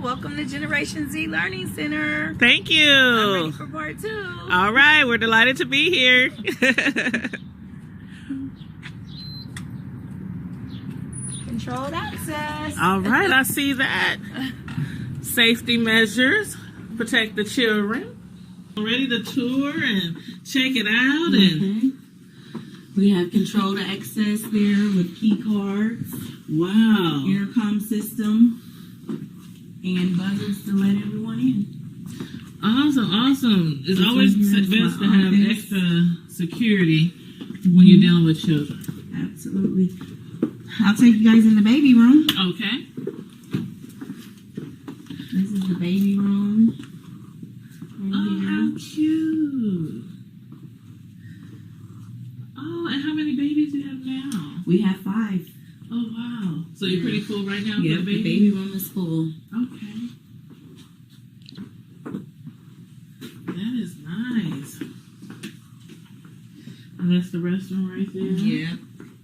Welcome to Generation Z Learning Center. Thank you. I'm ready for part 2. All right, we're delighted to be here. Controlled access. All right, I see that. Safety measures, protect the children. Ready to tour and check it out. And we have controlled access there with key cards. Wow. Intercom system and buzzers to let everyone in. Awesome. It's always best to have extra security when you're dealing with children. Absolutely. I'll take you guys in the baby room. Okay. This is the baby room. Oh, how cute. Oh, and how many babies do you have now? We have 5. Oh, wow. So you're pretty full right now? Yeah, the baby room is full. Okay. That is nice. And that's the restroom right there? Yeah.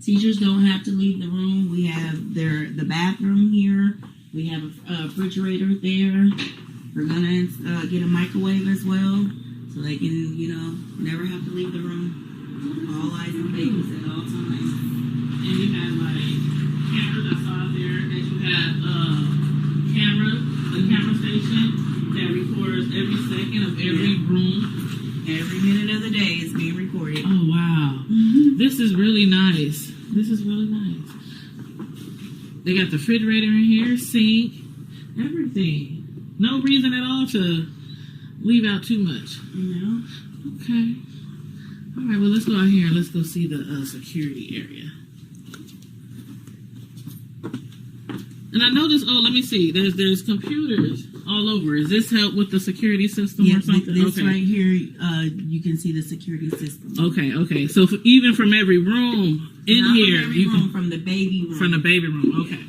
Teachers don't have to leave the room. We have the bathroom here. We have a refrigerator there. We're going to get a microwave as well, so they can, never have to leave the room. All eyes on babies at all times. And you have, cameras. I saw there that you have a camera station that records every second of every room. Every minute of the day is being recorded. Oh, wow. Mm-hmm. This is really nice. This is really nice. They got the refrigerator in here, sink, everything. No reason at all to leave out too much. No. Okay. All right, well, let's go out here and let's go see the security area. And I noticed, let me see. There's computers all over. Does this help with the security system or something? This right here, you can see the security system. Okay. So even from every room from the baby room. From the baby room, okay.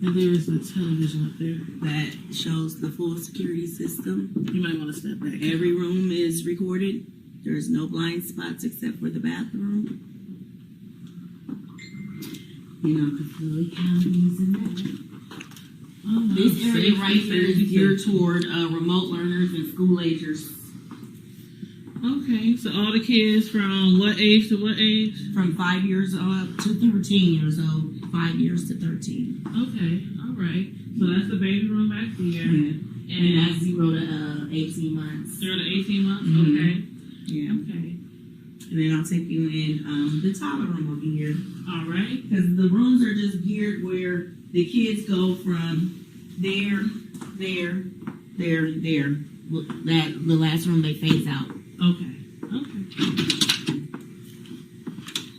And there's the television up there. That shows the full security system. You might want to step back. Every room is recorded. There's no blind spots except for the bathroom. Because the counties and that. Oh, this area right here is geared toward remote learners and school agers. Okay, so all the kids from what age to what age? From 5 years up to 13 years old. 5 years to 13. Okay, all right. So that's the baby room back there. Yeah. And that's 0 to 18 months. 0 to 18 months? Mm-hmm. Okay. Yeah. Okay. And then I'll take you in the toddler room over here. All right. Because the rooms are just geared where the kids go from there. That the last room they phase out. Okay.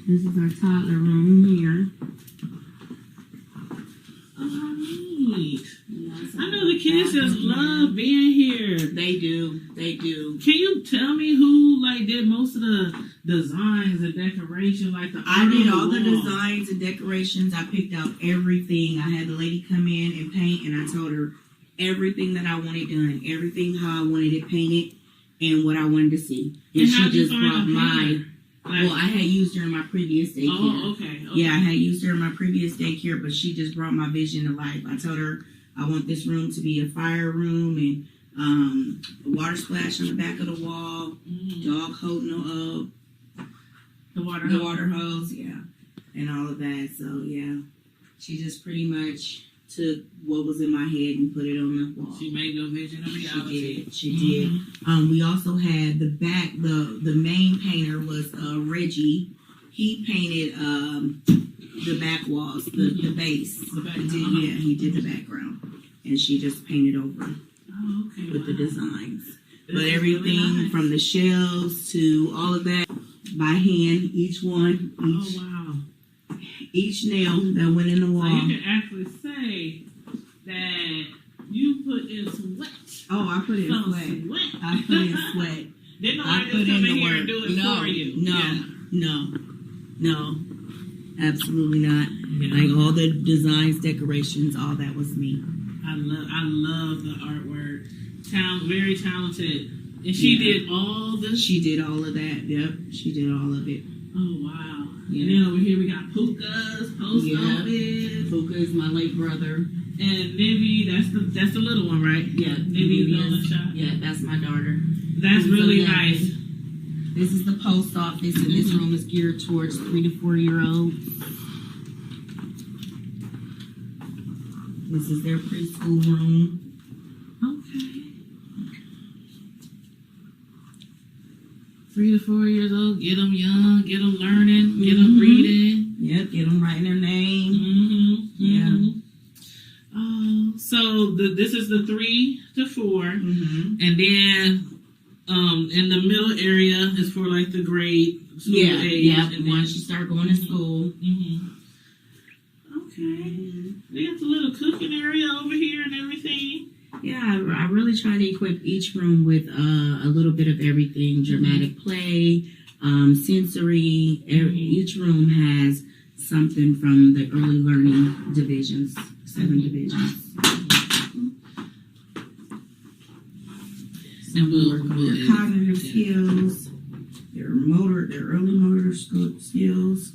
This is our toddler room here. Oh, neat. I know the kids just love being here. They do. Can you tell me who did most of the designs and decorations, I did all the designs and decorations. I picked out everything. I had the lady come in and paint, and I told her everything that I wanted done, everything how I wanted it painted, and what I wanted to see. And she just brought well, I had used her in my previous daycare. Oh, okay. Yeah, I had used her in my previous daycare, but she just brought my vision to life. I told her I want this room to be a fire room and a water splash on the back of the wall, dog holding the water hose, yeah, and all of that. So yeah, she just pretty much took what was in my head and put it on the wall. She made your vision a reality. She did. We also had the back. The main painter was Reggie. He painted the back walls, the base. He did the background, and she just painted over with the designs. But everything really nice. From the shelves to all of that by hand, each nail that went in the wall. So you can actually say that you put in sweat. Oh, I put in sweat. I put in sweat. Didn't nobody just come in here and do it for you? No, absolutely not. Yeah. All the designs, decorations, all that was me. I love the artwork. Very talented. And she did all this? She did all of that. Yep, she did all of it. Oh, wow. Yeah. And then over here we got Puka's post office. Puka is my late brother. And Nivy, that's the little one, right? Yeah, Nivy's the only child. Yeah, that's my daughter. That's Who's really 11. nice. This is the post office, and this room is geared towards 3 to 4 year olds. This is their preschool room. Okay. 3 to 4 years old, get them young, get them learning, get them reading. Yep, get them writing their name. Yeah. So this is the 3 to 4, and then in the middle area is for like the grade school age. Yeah. And Once you start going to school. Okay. They got the little cooking area over here and everything. Yeah, I really try to equip each room with a little bit of everything: dramatic play, sensory. Each room has something from the early learning divisions, 7 divisions. And we'll work on their cognitive skills, their early motor skills,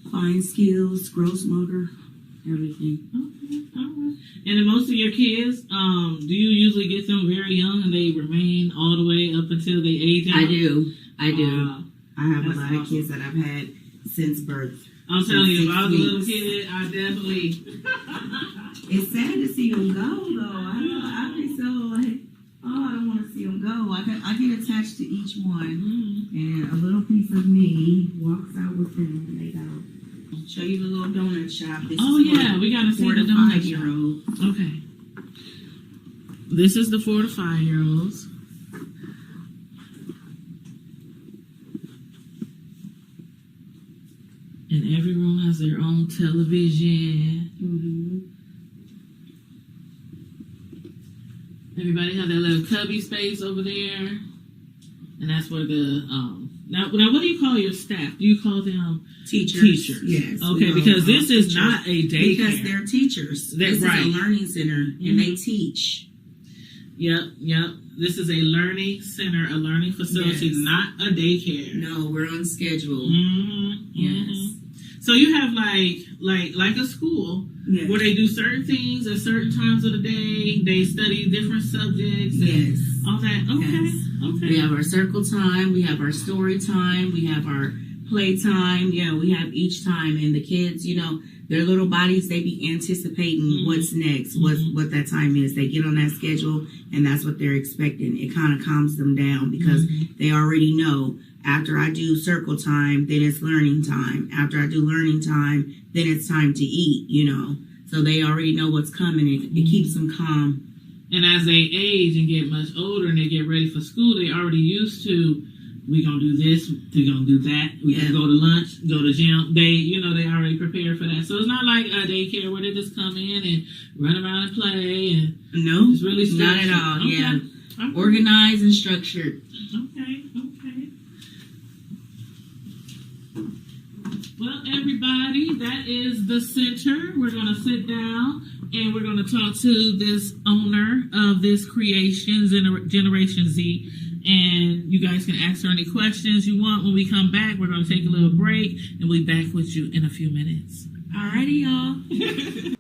fine skills, gross motor, everything. Okay, all right. And then most of your kids, do you usually get them very young and they remain all the way up until they age out? I do. I have a That's lot of kids that I've had since birth. I'm telling you, if I was a little kid, I definitely. It's sad to see them go, though. I be so like, oh, I don't want to see them go. I get attached to each one, and a little piece of me walks out with them when they go. I'll show you the little donut shop. This We gotta see the donut shop. Okay. This is the 4 to 5 year olds. And every room has their own television. Everybody have their little cubby space over there. And that's where the now what do you call your staff? Do you call them teachers? Yes. Okay, because this is not a daycare. Because they're teachers. This is a learning center, and they teach. Yep. This is a learning center, a learning facility, not a daycare. No, we're on schedule. Yes. So you have like a school where they do certain things at certain times of the day. They study different subjects. And all that. Okay. Yes. Okay. We have our circle time. We have our story time. We have our play time. Yeah, we have each time, and the kids, their little bodies, they be anticipating what's next, what that time is. They get on that schedule, and that's what they're expecting. It kind of calms them down because they already know after I do circle time, then it's learning time. After I do learning time, then it's time to eat, So they already know what's coming. It keeps them calm. And as they age and get much older and they get ready for school, they already used to, we gonna do this, we gonna do that, we gonna go to lunch, go to gym. They already prepared for that. So it's not like a daycare where they just come in and run around and play and it's really not at all. Okay. Yeah, organized and structured. Okay. Well, everybody, that is the center. We're gonna sit down and we're gonna talk to this owner of this creation, Generation Z. And you guys can ask her any questions you want. When we come back, we're going to take a little break, and we'll be back with you in a few minutes. Alrighty, y'all.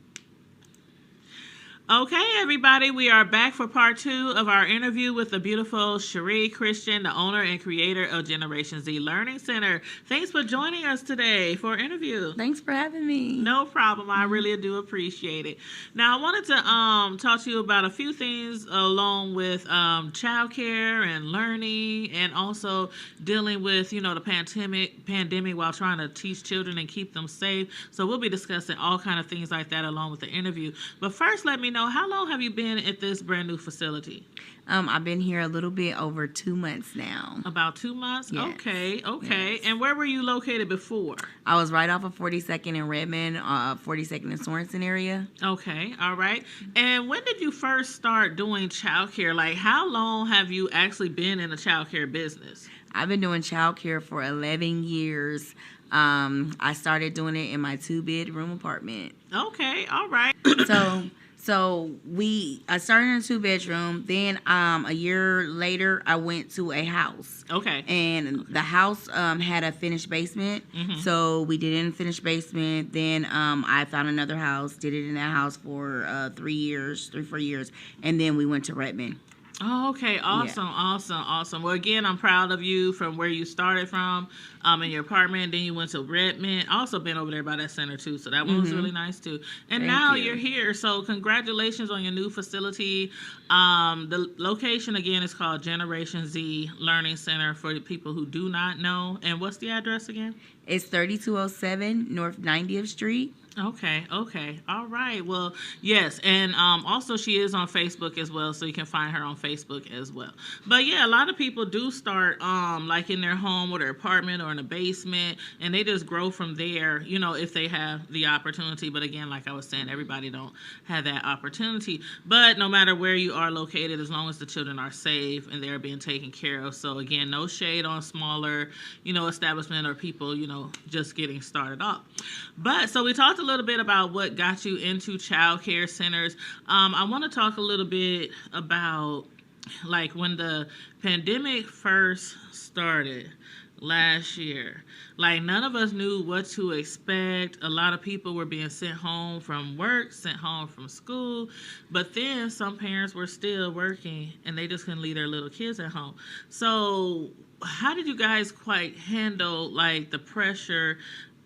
Okay, everybody, we are back for part 2 of our interview with the beautiful Sharee Christian, the owner and creator of Generation Z Learning Center. Thanks for joining us today for our interview. Thanks for having me. No problem. I really do appreciate it. Now, I wanted to talk to you about a few things along with childcare and learning, and also dealing with, the pandemic while trying to teach children and keep them safe. So we'll be discussing all kind of things like that along with the interview. But first, let me know, how long have you been at this brand new facility? I've been here a little bit over 2 months now. About 2 months? Yes. Okay. Yes. And where were you located before? I was right off of 42nd in Redmond, 42nd in Sorensen area. Okay, all right. And when did you first start doing childcare? Like, how long have you actually been in the childcare business? I've been doing childcare for 11 years. I started doing it in my 2-bedroom apartment. Okay, all right. So I started in a 2-bedroom. Then a year later, I went to a house. Okay. And the house had a finished basement. Mm-hmm. So we did it in a finished basement. Then I found another house, did it in that house for 3-4 years. And then we went to Redmond. Oh, okay. Awesome. Well, again, I'm proud of you from where you started from in your apartment. Then you went to Redmond. Also been over there by that center, too. So that one was really nice, too. And Thank now you. you're here. So congratulations on your new facility. The location, again, is called Generation Z Learning Center for the people who do not know. And what's the address again? It's 3207 North 90th Street. Okay. All right. Well, yes. And also she is on Facebook as well, so you can find her on Facebook as well. But yeah, a lot of people do start like in their home or their apartment or in a basement, and they just grow from there, you know, if they have the opportunity. But again, like I was saying, everybody don't have that opportunity. But no matter where you are located, as long as the children are safe and they're being taken care of. So again, no shade on smaller, you know, establishment or people, you know, just getting started off. But so we talked a little bit about what got you into child care centers. I want to talk a little bit about like when the pandemic first started last year. Like none of us knew what to expect. A lot of people were being sent home from work, sent home from school, but then some parents were still working and they just couldn't leave their little kids at home. So how did you guys quite handle like the pressure?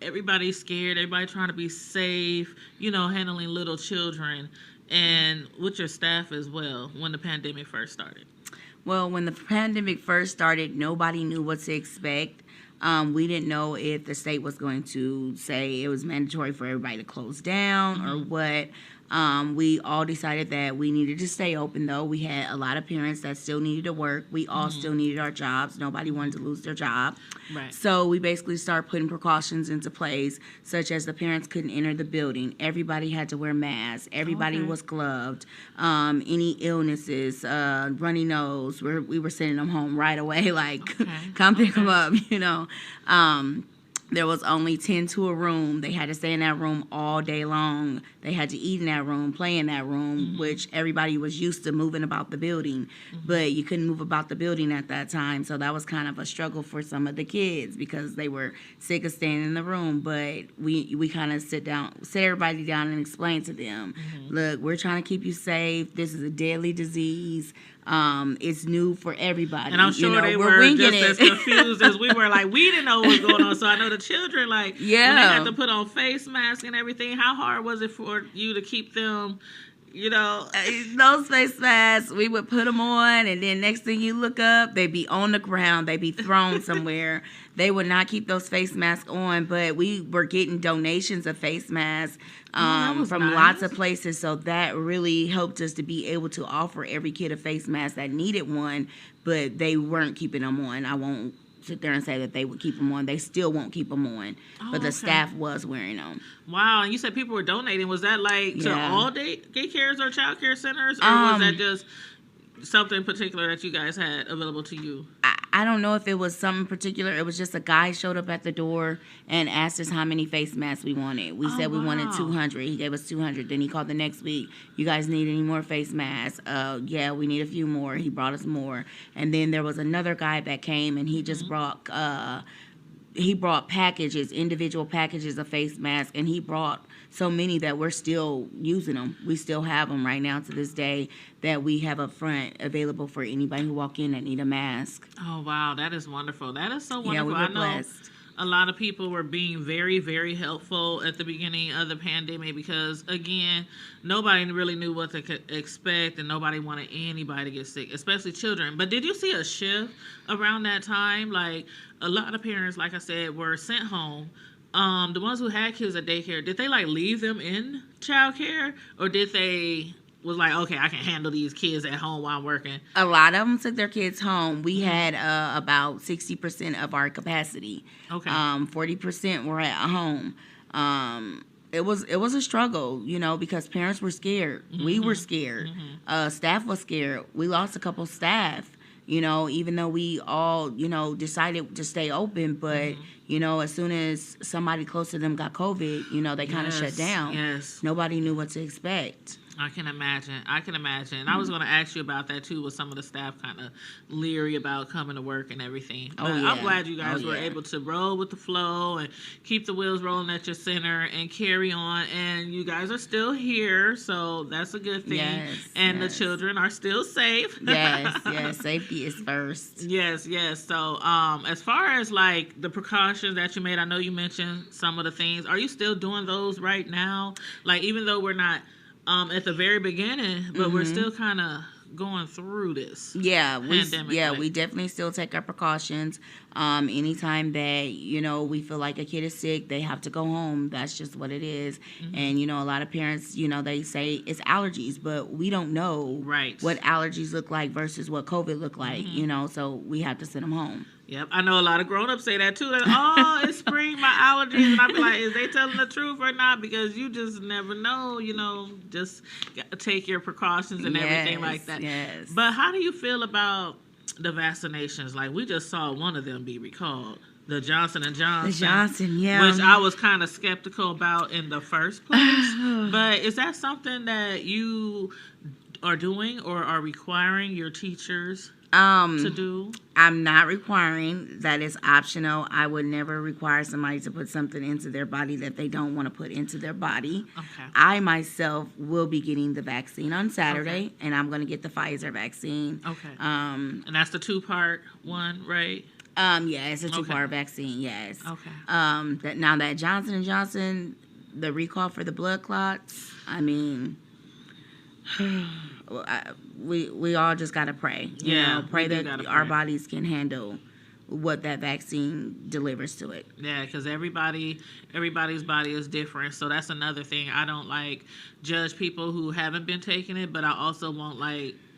Everybody's scared, everybody trying to be safe, you know, handling little children, and with your staff as well when the pandemic first started. Well, when the pandemic first started, nobody knew what to expect. We didn't know if the state was going to say it was mandatory for everybody to close down or what. We all decided that we needed to stay open, though. We had a lot of parents that still needed to work. We all still needed our jobs. Nobody wanted to lose their job. Right. So we basically started putting precautions into place, such as the parents couldn't enter the building. Everybody had to wear masks. Everybody was gloved. Any illnesses, runny nose, we were sending them home right away, like, come pick them up, you know. There was only 10 to a room. They had to stay in that room all day long. They had to eat in that room, play in that room, which everybody was used to moving about the building. But you couldn't move about the building at that time. So that was kind of a struggle for some of the kids because they were sick of staying in the room. But we kind of sit everybody down and explain to them, look, we're trying to keep you safe. This is a deadly disease. It's new for everybody. And I'm sure they were just as confused as we were. Like, we didn't know what was going on. So I know the children, like, when they had to put on face masks and everything, how hard was it for you to keep them, you know? Those face masks, we would put them on, and then next thing you look up, they'd be on the ground. They'd be thrown somewhere. They would not keep those face masks on, but we were getting donations of face masks from lots of places, so that really helped us to be able to offer every kid a face mask that needed one, but they weren't keeping them on. I won't sit there and say that they would keep them on. They still won't keep them on, but the staff was wearing them. Wow, and you said people were donating. Was that like to all daycares or child care centers, or was that just something particular that you guys had available to you? I don't know if it was something particular. It was just a guy showed up at the door and asked us how many face masks we wanted. We said we wanted 200. He gave us 200. Then he called the next week. You guys need any more face masks? Yeah, we need a few more. He brought us more. And then there was another guy that came and he just brought packages, individual packages of face masks, and he brought so many that we're still using them. We still have them right now to this day that we have up front available for anybody who walk in that need a mask. Oh, wow. That is wonderful. That is so wonderful. Yeah, we were I know blessed. A lot of people were being very, very helpful at the beginning of the pandemic because, again, nobody really knew what to expect and nobody wanted anybody to get sick, especially children. But did you see a shift around that time? Like, a lot of parents, like I said, were sent home. The ones who had kids at daycare, did they, like, leave them in childcare? Or did they was like, okay, I can handle these kids at home while I'm working? A lot of them took their kids home. We had about 60% of our capacity. Okay. 40% were at home. It was a struggle, you know, because parents were scared. We were scared. Staff was scared. We lost a couple staff, you know, even though we all, you know, decided to stay open. But, you know, as soon as somebody close to them got COVID, you know, they kind of shut down. Yes. Nobody knew what to expect. I can imagine. And I was going to ask you about that too. Was some of the staff kind of leery about coming to work and everything? But I'm glad you guys were able to roll with the flow and keep the wheels rolling at your center and carry on. And you guys are still here, so that's a good thing. Yes, and the children are still safe. Yes. Safety is first. Yes. So, as far as like the precautions that you made, I know you mentioned some of the things. Are you still doing those right now? Like, even though we're not at the very beginning, but we're still kind of going through this pandemic. We definitely still take our precautions. Anytime that we feel like a kid is sick, they have to go home. That's just what it is. And a lot of parents, they say it's allergies, but we don't know what allergies look like versus what COVID look like. So we have to send them home. Yep, I know a lot of grown-ups say that too. That, it's spring, my allergies. And I be like, is they telling the truth or not? Because you just never know, just take your precautions and everything like that. Yes. But how do you feel about the vaccinations? Like, we just saw one of them be recalled. The Johnson & Johnson. The Johnson, yeah. Which I was kind of skeptical about in the first place. But is that something that you are doing or are requiring your teachers to do? I'm not requiring. That is optional. I would never require somebody to put something into their body that they don't want to put into their body. Okay. I myself will be getting the vaccine on Saturday, and I'm going to get the Pfizer vaccine. Okay. And that's the 2-part one, right? Yeah, it's a 2-part vaccine. Yes. Okay. That Johnson & Johnson, the recall for the blood clots. I mean, we all just gotta pray. Pray that our bodies can handle what that vaccine delivers to it. Yeah, because everybody's body is different. So that's another thing. I don't judge people who haven't been taking it, but I also won't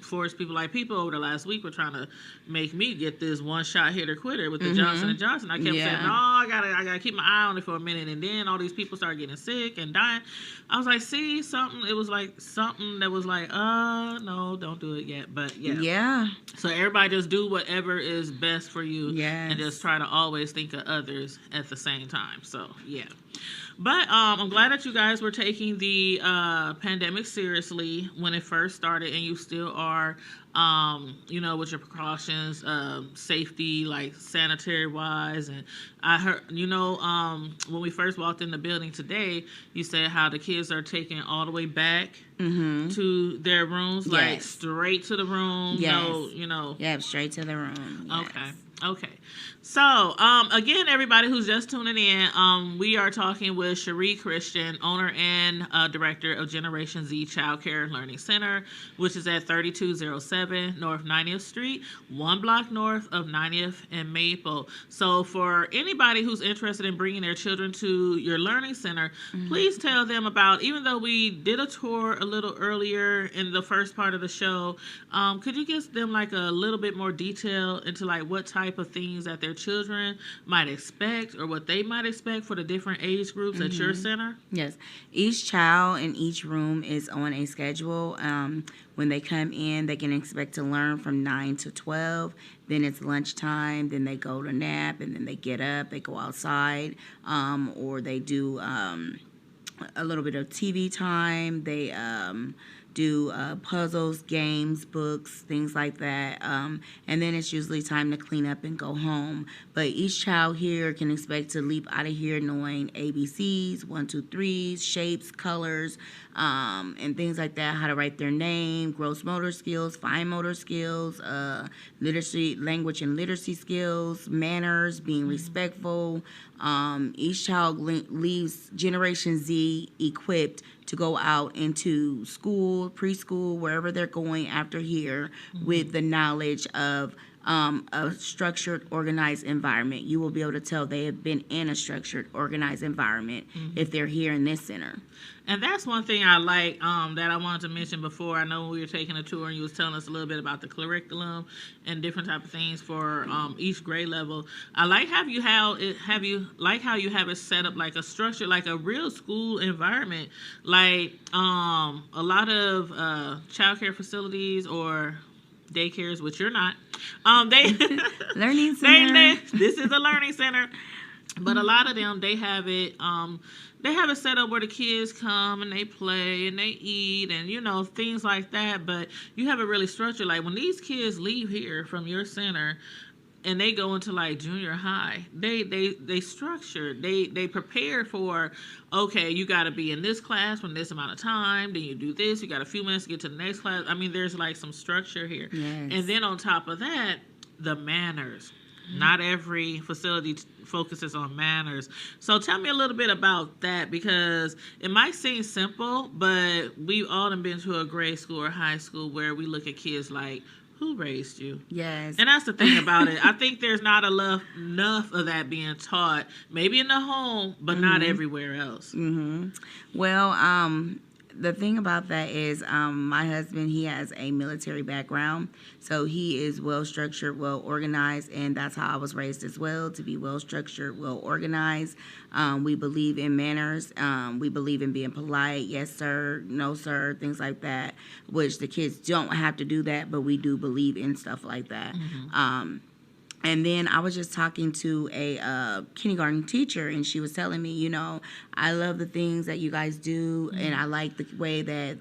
force people. Like, people over the last week were trying to make me get this one-shot hitter quitter with the Johnson & Johnson. I kept saying, no, I gotta keep my eye on it for a minute. And then all these people started getting sick and dying. I was like, see, it was like something that was like, no, don't do it yet. But yeah. So everybody just do whatever is best for you. Yes. And just try to always think of others at the same time. So, yeah. But I'm glad that you guys were taking the pandemic seriously when it first started, and you still are, with your precautions, safety, like sanitary-wise. And I heard, when we first walked in the building today, you said how the kids are taken all the way back to their rooms, like straight to the room. Yes. No. Yeah, straight to the room. Yes. Okay. So, again, everybody who's just tuning in, we are talking with Sharee Christian, owner and director of Generation Z Child Care Learning Center, which is at 3207 North 90th Street, 1 block north of 90th and Maple. So, for anybody who's interested in bringing their children to your learning center, please tell them about, even though we did a tour a little earlier in the first part of the show, could you give them a little bit more detail into what type of things that their children might expect or what they might expect for the different age groups at your center? Yes. Each child in each room is on a schedule. When they come in, they can expect to learn from 9 to 12. Then it's lunchtime. Then they go to nap, and then they get up. They go outside, or they do a little bit of TV time. They do puzzles, games, books, things like that. And then it's usually time to clean up and go home. But each child here can expect to leap out of here knowing ABCs, 1, 2, 3s, shapes, colors, and things like that, how to write their name, gross motor skills, fine motor skills, literacy, language and literacy skills, manners, being respectful. Each child leaves Generation Z equipped to go out into school, preschool, wherever they're going after here, with the knowledge of a structured, organized environment. You will be able to tell they have been in a structured, organized environment if they're here in this center. And that's one thing I like that I wanted to mention before. I know when we were taking a tour and you was telling us a little bit about the curriculum and different type of things for each grade level. I like how you have it set up like a structure, like a real school environment, like a lot of childcare facilities or daycares, which you're not. They Learning center. This is a learning center. But a lot of them, they have it set up where the kids come and they play and they eat and, you know, things like that. But you have it really structured. Like when these kids leave here from your center and they go into like junior high, they structured, they prepare for, okay, you got to be in this class from this amount of time, then you do this, you got a few minutes to get to the next class. I mean, there's like some structure here. Yes. And then on top of that, the manners. Not every facility focuses on manners. So tell me a little bit about that, because it might seem simple, but we've all been to a grade school or high school where we look at kids like, who raised you? Yes. And that's the thing about it. I think there's not enough of that being taught, maybe in the home, but not everywhere else. Well, the thing about that is my husband, he has a military background, so he is well structured, well organized, and that's how I was raised as well, to be well structured, well organized. We believe in manners. We believe in being polite, yes sir, no sir, things like that, which the kids don't have to do that, but we do believe in stuff like that. And then I was just talking to a kindergarten teacher, and she was telling me, you know, I love the things that you guys do, and I like the way that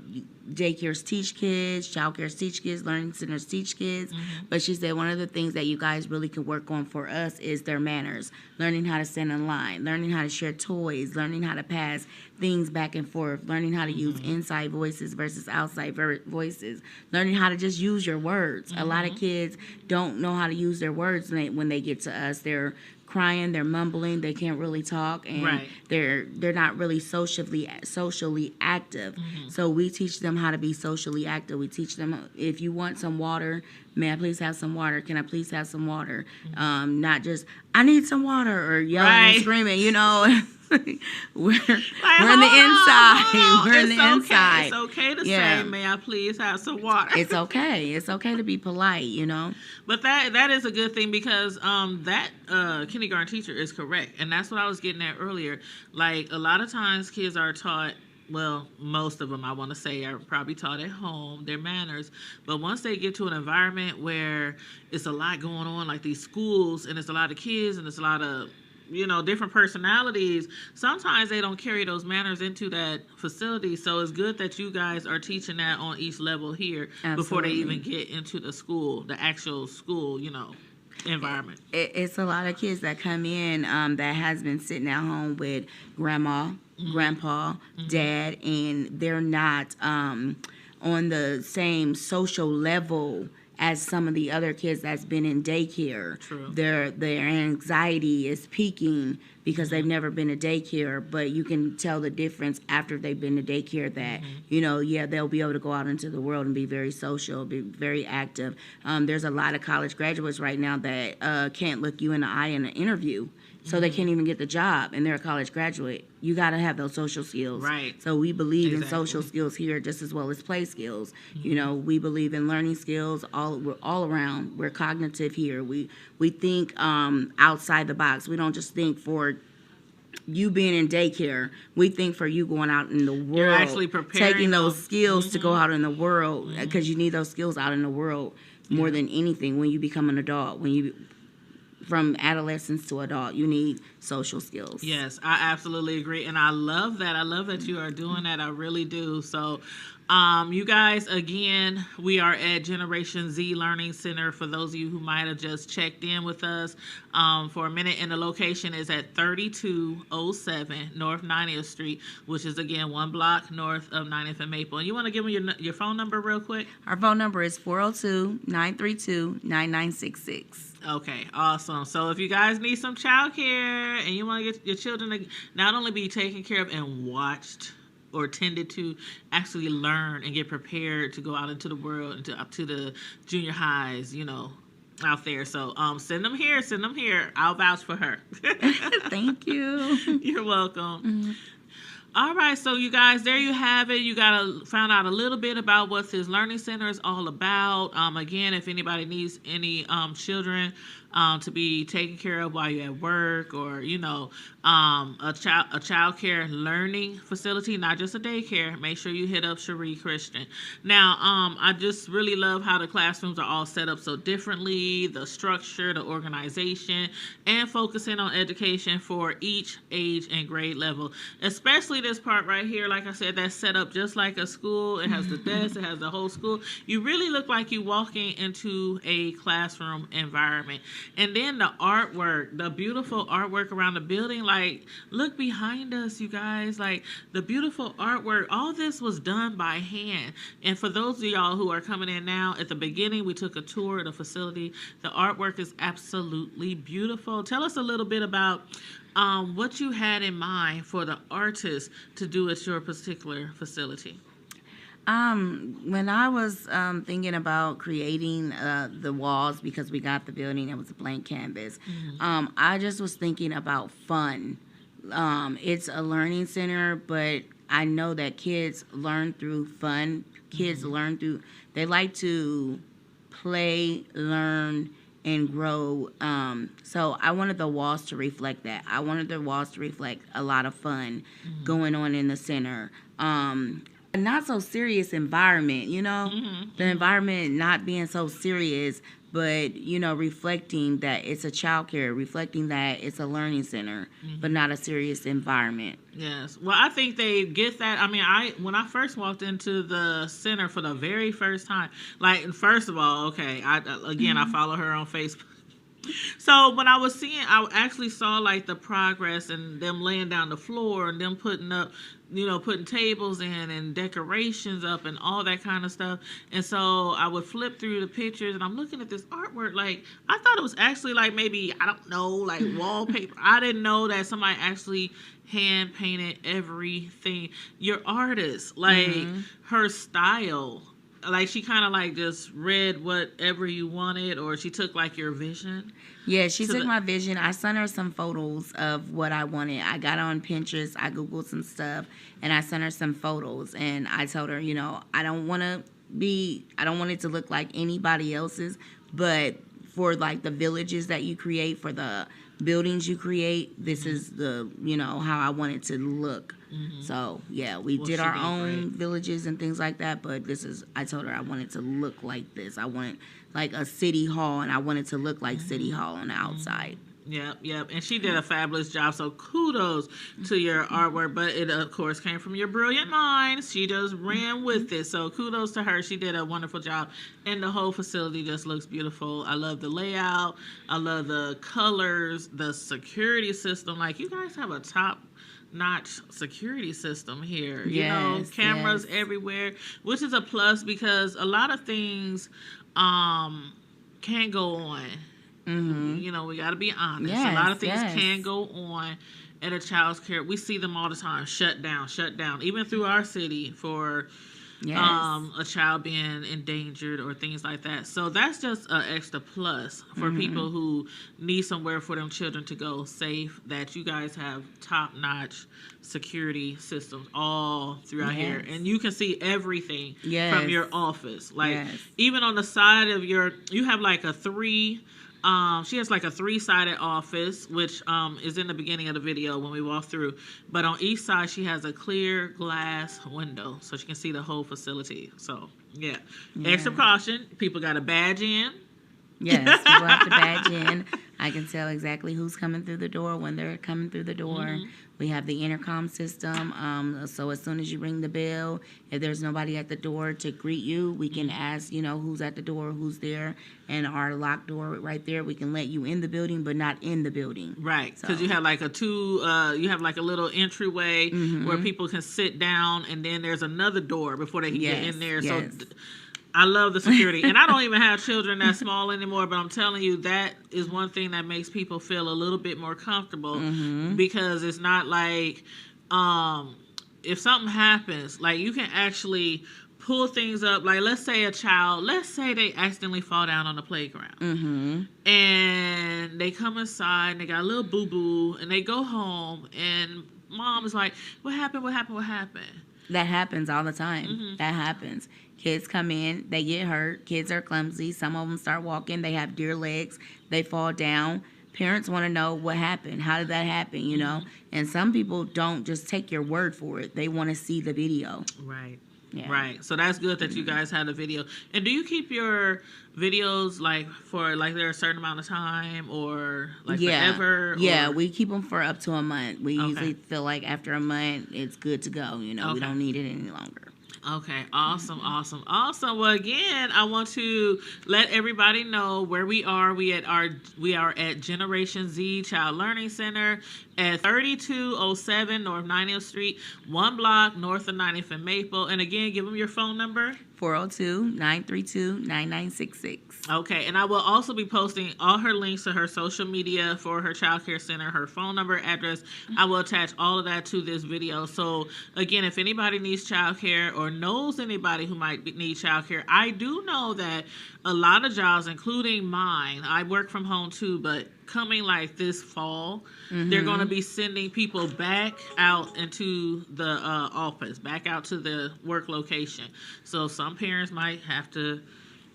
daycares teach kids, child cares teach kids, learning centers teach kids. But she said one of the things that you guys really can work on for us is their manners, learning how to stand in line, learning how to share toys, learning how to pass things back and forth, learning how to use inside voices versus outside voices, learning how to just use your words. A lot of kids don't know how to use their words when they get to us. They're crying, they're mumbling, they can't really talk, and they're not really socially active. So we teach them how to be socially active. We teach them, if you want some water, may I please have some water? Can I please have some water? Not just, I need some water, or yelling and screaming, you know. we're in the inside. We're in the inside. It's okay to say, may I please have some water? It's okay. It's okay to be polite, you know. But that is a good thing, because that kindergarten teacher is correct. And that's what I was getting at earlier. Like, a lot of times kids are taught, well, most of them, I want to say, are probably taught at home, their manners. But once they get to an environment where it's a lot going on, like these schools, and it's a lot of kids, and it's a lot of, you know, different personalities, sometimes they don't carry those manners into that facility. So it's good that you guys are teaching that on each level here. Absolutely. Before they even get into the school, the actual school, you know, environment. It's a lot of kids that come in that has been sitting at home with grandma, grandpa, dad, and they're not on the same social level as some of the other kids that's been in daycare. True. Their anxiety is peaking because they've never been to daycare, but you can tell the difference after they've been to daycare that, you know, they'll be able to go out into the world and be very social, be very active. There's a lot of college graduates right now that can't look you in the eye in an interview. So they can't even get the job, and they're a college graduate. You got to have those social skills. Right. So we believe in social skills here just as well as play skills. You know, we believe in learning skills we're all around. We're cognitive here. We think outside the box. We don't just think for you being in daycare. We think for you going out in the world. You're actually preparing taking those skills to go out in the world, because you need those skills out in the world more than anything when you become an adult. From adolescence to adult, you need social skills. Yes, I absolutely agree. And I love that. I love that you are doing that. I really do. So, you guys, again, we are at Generation Z Learning Center, for those of you who might have just checked in with us for a minute. And the location is at 3207 North 90th Street, which is, again, 1 block north of 90th and Maple. And you want to give me your phone number real quick? Our phone number is 402-932-9966. Okay, awesome. So if you guys need some childcare and you want to get your children to not only be taken care of and watched or tended to, actually learn and get prepared to go out into the world and up to the junior highs, you know, out there. So send them here. I'll vouch for her. Thank you. You're welcome. All right, so you guys, there you have it. You found out a little bit about what this learning center is all about. Again, if anybody needs any children to be taken care of while you're at work, or a child care learning facility, not just a daycare, make sure you hit up Sharee Christian. Now, I just really love how the classrooms are all set up so differently, the structure, the organization, and focusing on education for each age and grade level. Especially this part right here, like I said, that's set up just like a school. It has the desk, it has the whole school. You really look like you walking into a classroom environment. And then the artwork, the beautiful artwork around the building, like look behind us, you guys, like the beautiful artwork. All this was done by hand. And for those of y'all who are coming in now, at the beginning we took a tour of the facility. The artwork is absolutely beautiful. Tell us a little bit about what you had in mind for the artists to do at your particular facility. When I was thinking about creating the walls, because we got the building, it was a blank canvas. I just was thinking about fun. It's a learning center, but I know that kids learn through fun. Kids learn through, they like to play, learn, and grow. So I wanted the walls to reflect that. I wanted the walls to reflect a lot of fun going on in the center. A not so serious environment, the environment not being so serious, but reflecting that it's a child care, reflecting that it's a learning center, but not a serious environment. Yes. Well, I think they get that. I mean, when I first walked into the center for the very first time, like, first of all, okay, I follow her on Facebook. So when I was seeing, I actually saw like the progress and them laying down the floor and them putting up, putting tables in and decorations up and all that kind of stuff. And so I would flip through the pictures and I'm looking at this artwork. Like, I thought it was actually like maybe, I don't know, like wallpaper. I didn't know that somebody actually hand painted everything. Your artist, like her style. Like, she kind of like just read whatever you wanted, or she took like your vision. Yeah, she took my vision. I sent her some photos of what I wanted. I got on Pinterest, I Googled some stuff, and I sent her some photos. And I told her, I don't want it to look like anybody else's, but for like the villages that you create, for the buildings you create, this is the, how I want it to look. So, yeah, we did our own villages and things like that, but I told her I wanted to look like this. I want like a city hall, and I want it to look like City Hall on the outside. Yep. And she did a fabulous job, so kudos to your artwork. But it, of course, came from your brilliant mind. She just ran with it, so kudos to her. She did a wonderful job, and the whole facility just looks beautiful. I love the layout. I love the colors, the security system. Like, you guys have a top-notch security system here. Cameras everywhere, which is a plus because a lot of things can go on. We got to be honest. A lot of things can go on at a child's care. We see them all the time. Shut down. Even through our city for a child being endangered or things like that. So that's just an extra plus for people who need somewhere for them children to go safe, that you guys have top-notch security systems all throughout here. And you can see everything from your office. Like, even on the side of you have like a she has like a 3-sided office, which is in the beginning of the video when we walk through. But on each side, she has a clear glass window, so she can see the whole facility. So, yeah. Extra caution. People got to badge in. Yes, people have to badge in. I can tell exactly who's coming through the door when they're coming through the door. We have the intercom system, so as soon as you ring the bell, if there's nobody at the door to greet you, we can ask, who's at the door, who's there, and our locked door right there, we can let you in the building, but not in the building. Right, because you have like you have like a little entryway where people can sit down, and then there's another door before they can get in there. So I love the security. And I don't even have children that small anymore, but I'm telling you, that is one thing that makes people feel a little bit more comfortable because it's not like if something happens, like you can actually pull things up. Like, let's say they accidentally fall down on the playground and they come inside and they got a little boo-boo and they go home and mom is like, what happened? That happens all the time. That happens. Kids come in, they get hurt. Kids are clumsy. Some of them start walking. They have deer legs. they fall down. Parents want to know what happened. How did that happen, you know? And some people don't just take your word for it. They want to see the video. Right. Yeah. Right. So that's good that you guys had a video. And do you keep your videos like for like there a certain amount of time or like forever? Yeah, or? we keep them for up to a month. We usually feel like after a month it's good to go. You know, we don't need it any longer. Okay, awesome. Well, again, I want to let everybody know where we are. We are at Generation Z Child Learning Center at 3207 North 90th Street, 1 block north of 90th and Maple. And again, give them your phone number. 402-932-9966. Okay, and I will also be posting all her links to her social media for her child care center, her phone number, address. I will attach all of that to this video. So, again, if anybody needs child care or knows anybody who might need child care, I do know that a lot of jobs, including mine, I work from home too, but coming like this fall, they're going to be sending people back out into the office, back out to the work location. So some parents might have to,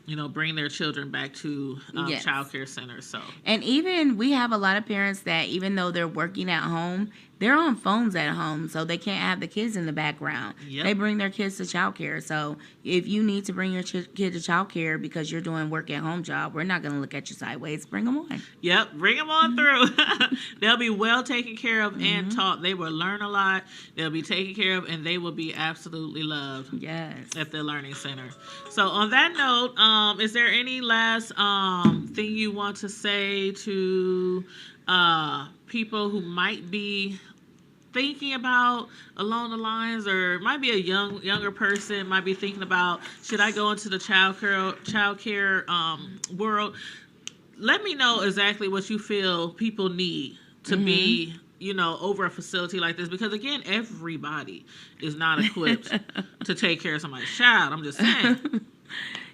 you know, bring their children back to child care centers. So, and even we have a lot of parents that even though they're working at home, they're on phones at home, so they can't have the kids in the background. Yep. They bring their kids to child care. So if you need to bring your kid to child care because you're doing work at home job, we're not going to look at you sideways. Bring them on. Yep, bring them on through. They'll be well taken care of and taught. They will learn a lot. They'll be taken care of, and they will be absolutely loved. Yes. At the Learning Center. So on that note, is there any last thing you want to say to people who might be thinking about along the lines, or might be a younger person might be thinking about, should I go into the child care world? Let me know exactly what you feel people need to be, you know, over a facility like this, because again, everybody is not equipped to take care of somebody's child. I'm just saying.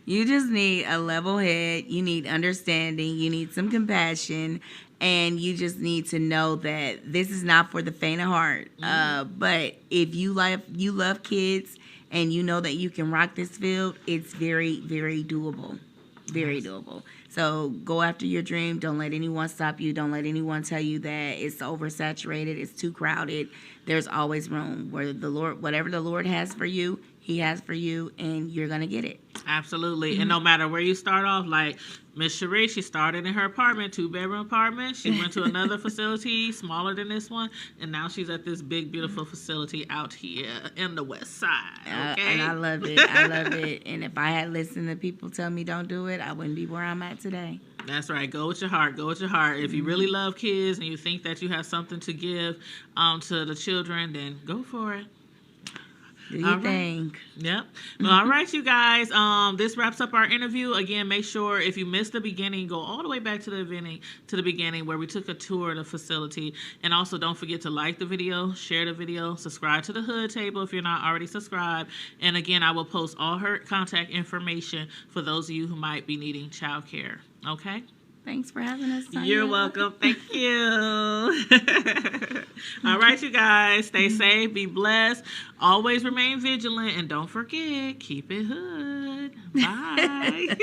You just need a level head. You need understanding. You need some compassion. And you just need to know that this is not for the faint of heart. But if you love kids and you know that you can rock this field, it's very, very doable. Very doable. So go after your dream. Don't let anyone stop you. Don't let anyone tell you that it's oversaturated, it's too crowded. There's always room. Where the Lord, whatever the Lord has for you, He has for you, and you're going to get it. Absolutely. And no matter where you start off, like Miss Sharee, she started in her apartment, 2-bedroom apartment. She went to another facility smaller than this one, and now she's at this big, beautiful facility out here in the West Side. Okay? And I love it. I love it. And if I had listened to people tell me don't do it, I wouldn't be where I'm at today. That's right. Go with your heart. Go with your heart. If you really love kids and you think that you have something to give to the children, then go for it. Do you think? Yep. Well, all right, you guys. This wraps up our interview. Again, make sure if you missed the beginning, go all the way back to the beginning where we took a tour of the facility. And also, don't forget to like the video, share the video, subscribe to the Hood Table if you're not already subscribed. And again, I will post all her contact information for those of you who might be needing child care. Okay? Thanks for having us. Tanya. You're welcome. Thank you. All right, you guys. Stay safe. Be blessed. Always remain vigilant. And don't forget, keep it hood. Bye.